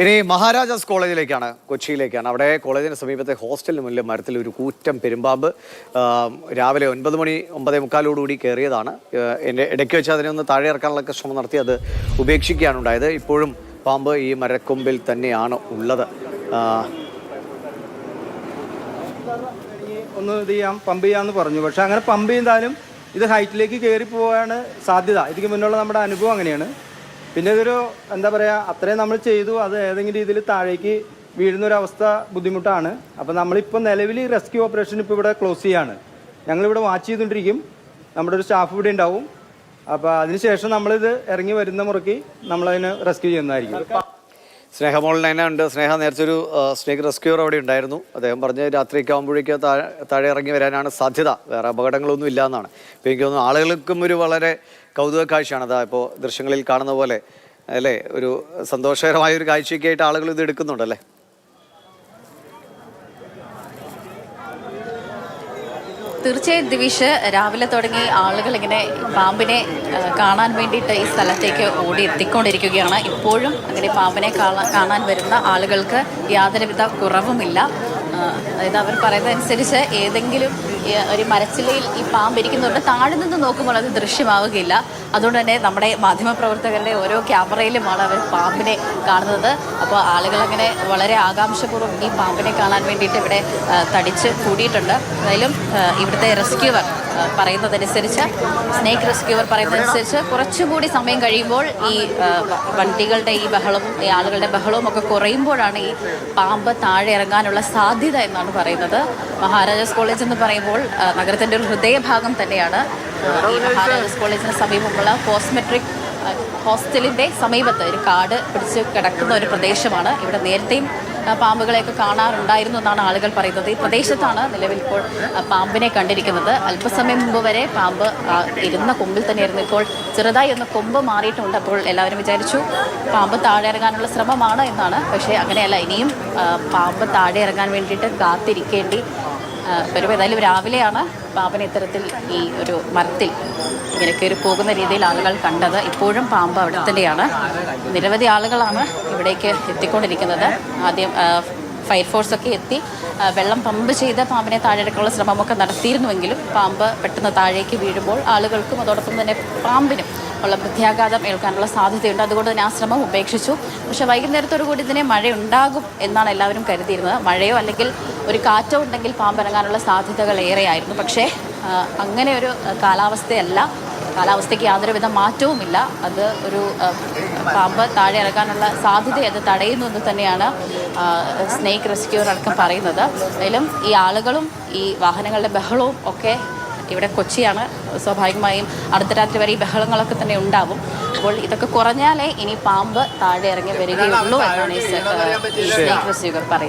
ഇനി മഹാരാജാസ് കോളേജിലേക്കാണ്, കൊച്ചിയിലേക്കാണ്. അവിടെ കോളേജിന് സമീപത്തെ ഹോസ്റ്റലിന് മുന്നിൽ മരത്തിൽ ഒരു കൂറ്റൻ പെരുമ്പാമ്പ് രാവിലെ 9 മണി 9:45 കയറിയതാണ്. ഇടയ്ക്ക് വെച്ച് അതിനെ ഒന്ന് താഴെ ഇറക്കാനുള്ള ശ്രമം നടത്തി അത് ഉപേക്ഷിക്കുകയാണ് ഉണ്ടായത്. ഇപ്പോഴും പാമ്പ് ഈ മരക്കൊമ്പിൽ തന്നെയാണ് ഉള്ളത്. ഒന്ന് ഇത് ചെയ്യാം, പമ്പ് ചെയ്യാമെന്ന് പറഞ്ഞു. പക്ഷെ അങ്ങനെ പമ്പ് ചെയ്താലും ഇത് ഹൈറ്റിലേക്ക് കയറി പോകാനാണ് സാധ്യത. ഇതിക്ക് മുന്നുള്ള നമ്മുടെ അനുഭവം അങ്ങനെയാണ്. പിന്നെ ഇതൊരു എന്താ പറയുക, അത്രയും നമ്മൾ ചെയ്തു, അത് ഏതെങ്കിലും രീതിയിൽ താഴേക്ക് വീഴുന്നൊരവസ്ഥ ബുദ്ധിമുട്ടാണ്. അപ്പോൾ നമ്മളിപ്പോൾ നിലവിൽ റെസ്ക്യൂ ഓപ്പറേഷൻ ഇപ്പോൾ ഇവിടെ ക്ലോസ് ചെയ്യാണ്. ഞങ്ങളിവിടെ വാച്ച് ചെയ്തുകൊണ്ടിരിക്കും. നമ്മുടെ ഒരു സ്റ്റാഫ് ഇവിടെ ഉണ്ടാവും. അപ്പോൾ അതിനുശേഷം നമ്മളിത് ഇറങ്ങി വരുന്ന മുറയ്ക്ക് നമ്മളതിനെ റെസ്ക്യൂ ചെയ്യുന്നതായിരിക്കും. സ്നേഹമോളിന് തന്നെ ഉണ്ട്. സ്നേഹ നേരത്തെ ഒരു സ്നേക് റെസ്ക്യൂർ അവിടെ ഉണ്ടായിരുന്നു. അദ്ദേഹം പറഞ്ഞ് രാത്രിയൊക്കെ ആകുമ്പോഴേക്ക് താഴെ ഇറങ്ങി വരാനാണ് സാധ്യത, വേറെ അപകടങ്ങളൊന്നും ഇല്ല എന്നാണ്. ഇപ്പോൾ എനിക്ക് തോന്നുന്നു ആളുകൾക്കും ഒരു വളരെ കൗതുക കാഴ്ചയാണ്. അതാ ഇപ്പോൾ ദൃശ്യങ്ങളിൽ കാണുന്ന പോലെ അല്ലേ, ഒരു സന്തോഷകരമായ ഒരു കാഴ്ചയൊക്കെ ആയിട്ട് ആളുകൾ ഇത് എടുക്കുന്നുണ്ടല്ലേ. തീർച്ചയായും ദിവിഷ്, രാവിലെ തുടങ്ങി ആളുകൾ ഇങ്ങനെ പാമ്പിനെ കാണാൻ വേണ്ടിയിട്ട് ഈ സ്ഥലത്തേക്ക് ഓടി എത്തിക്കൊണ്ടിരിക്കുകയാണ്. ഇപ്പോഴും അങ്ങനെ പാമ്പിനെ കാണാൻ വരുന്ന ആളുകൾക്ക് യാതൊരുവിധ കുറവുമില്ല. അതായത് അവർ പറയുന്നതനുസരിച്ച് ഏതെങ്കിലും ഒരു മരച്ചില്ലയിൽ ഈ പാമ്പ് ഇരിക്കുന്നുണ്ട്, താഴെ നിന്ന് നോക്കുമ്പോൾ അത് ദൃശ്യമാവുകയില്ല. അതുകൊണ്ട് തന്നെ നമ്മുടെ മാധ്യമപ്രവർത്തകരുടെ ഓരോ ക്യാമറയിലുമാണ് അവർ പാമ്പിനെ കാണുന്നത്. അപ്പോൾ ആളുകളങ്ങനെ വളരെ ആകാംക്ഷപൂർവ്വം ഈ പാമ്പിനെ കാണാൻ വേണ്ടിയിട്ട് ഇവിടെ തടിച്ച് കൂടിയിട്ടുണ്ട്. എന്തായാലും ഇവിടുത്തെ റെസ്ക്യൂവർ പറയുന്നതനുസരിച്ച്, സ്നേക്ക് റെസ്ക്യൂവർ പറയുന്നതനുസരിച്ച് കുറച്ചുകൂടി സമയം കഴിയുമ്പോൾ ഈ വണ്ടികളുടെ ഈ ബഹളവും ഈ ആളുകളുടെ ബഹളവും ഒക്കെ കുറയുമ്പോഴാണ് ഈ പാമ്പ് താഴെ ഇറങ്ങാനുള്ള സാധ്യത എന്നാണ് പറയുന്നത്. മഹാരാജാസ് കോളേജ് എന്ന് പറയുമ്പോൾ നഗരത്തിൻ്റെ ഒരു ഹൃദയഭാഗം തന്നെയാണ്. ഈ മഹാരാജാസ് കോളേജിന് സമീപമുള്ള കോസ്മെട്രിക് ഹോസ്റ്റലിൻ്റെ സമീപത്ത് ഒരു കാട് പിടിച്ച് കിടക്കുന്ന ഒരു പ്രദേശമാണ്. ഇവിടെ നേരത്തെയും പാമ്പുകളെയൊക്കെ കാണാറുണ്ടായിരുന്നു എന്നാണ് ആളുകൾ പറയുന്നത്. ഈ പ്രദേശത്താണ് നിലവിൽ ഇപ്പോൾ പാമ്പിനെ കണ്ടിരിക്കുന്നത്. അല്പസമയം മുമ്പ് വരെ പാമ്പ് ഇരുന്ന കൊമ്പിൽ തന്നെയായിരുന്നു. ഇപ്പോൾ ചെറുതായി ഒന്ന് കൊമ്പ് മാറിയിട്ടുണ്ട്. അപ്പോൾ എല്ലാവരും വിചാരിച്ചു പാമ്പ് താഴെ ഇറങ്ങാനുള്ള ശ്രമമാണ് എന്നാണ്. പക്ഷേ അങ്ങനെയല്ല, ഇനിയും പാമ്പ് താഴെ ഇറങ്ങാൻ വേണ്ടിയിട്ട് കാത്തിരിക്കേണ്ടി വരും. ഏതായാലും രാവിലെയാണ് പാമ്പിനെ ഇത്തരത്തിൽ ഈ ഒരു മരത്തിൽ ഇങ്ങനെ കയറി പോകുന്ന രീതിയിൽ ആളുകൾ കണ്ടത്. ഇപ്പോഴും പാമ്പ് അവിടെ തന്നെയാണ്. നിരവധി ആളുകളാണ് ഇവിടേക്ക് എത്തിക്കൊണ്ടിരിക്കുന്നത്. ആദ്യം ഫയർഫോഴ്സൊക്കെ എത്തി വെള്ളം പമ്പ് ചെയ്ത് പാമ്പിനെ താഴെ ഇറക്കാനുള്ള ശ്രമമൊക്കെ നടത്തിയിരുന്നുവെങ്കിലും പാമ്പ് പെട്ടെന്ന് താഴേക്ക് വീഴുമ്പോൾ ആളുകൾക്കും അതോടൊപ്പം തന്നെ പാമ്പിനും ഉള്ള പ്രത്യാഘാതം ഏൽക്കാനുള്ള സാധ്യതയുണ്ട്. അതുകൊണ്ട് തന്നെ ആ ശ്രമം ഉപേക്ഷിച്ചു. പക്ഷേ വൈകുന്നേരത്തോടുകൂടി ഇതിനെ മഴയുണ്ടാകും എന്നാണ് എല്ലാവരും കരുതിയിരുന്നത്. മഴയോ അല്ലെങ്കിൽ ഒരു കാറ്റോ ഉണ്ടെങ്കിൽ പാമ്പ് ഇറങ്ങാനുള്ള സാധ്യതകൾ ഏറെയായിരുന്നു. പക്ഷേ അങ്ങനെ ഒരു കാലാവസ്ഥയ്ക്ക് യാതൊരുവിധ മാറ്റവുമില്ല. അത് ഒരു പാമ്പ് താഴെ ഇറങ്ങാനുള്ള സാധ്യത അത് തടയുന്നു എന്ന് തന്നെയാണ് സ്നേക്ക് റെസ്ക്യൂർ അടക്കം പറയുന്നത്. എന്തായാലും ഈ ആളുകളും ഈ വാഹനങ്ങളുടെ ബഹളവും ഒക്കെ, ഇവിടെ കൊച്ചിയാണ്, സ്വാഭാവികമായും അർദ്ധരാത്രി വരെ ഈ ബഹളങ്ങളൊക്കെ തന്നെ ഉണ്ടാവും. അപ്പോൾ ഇതൊക്കെ കുറഞ്ഞാലേ ഇനി പാമ്പ് താഴെ ഇറങ്ങി വരികയുള്ളൂ എന്നാണ് ഈ സ്നേക്ക് റെസ്ക്യൂർ പറയുന്നത്.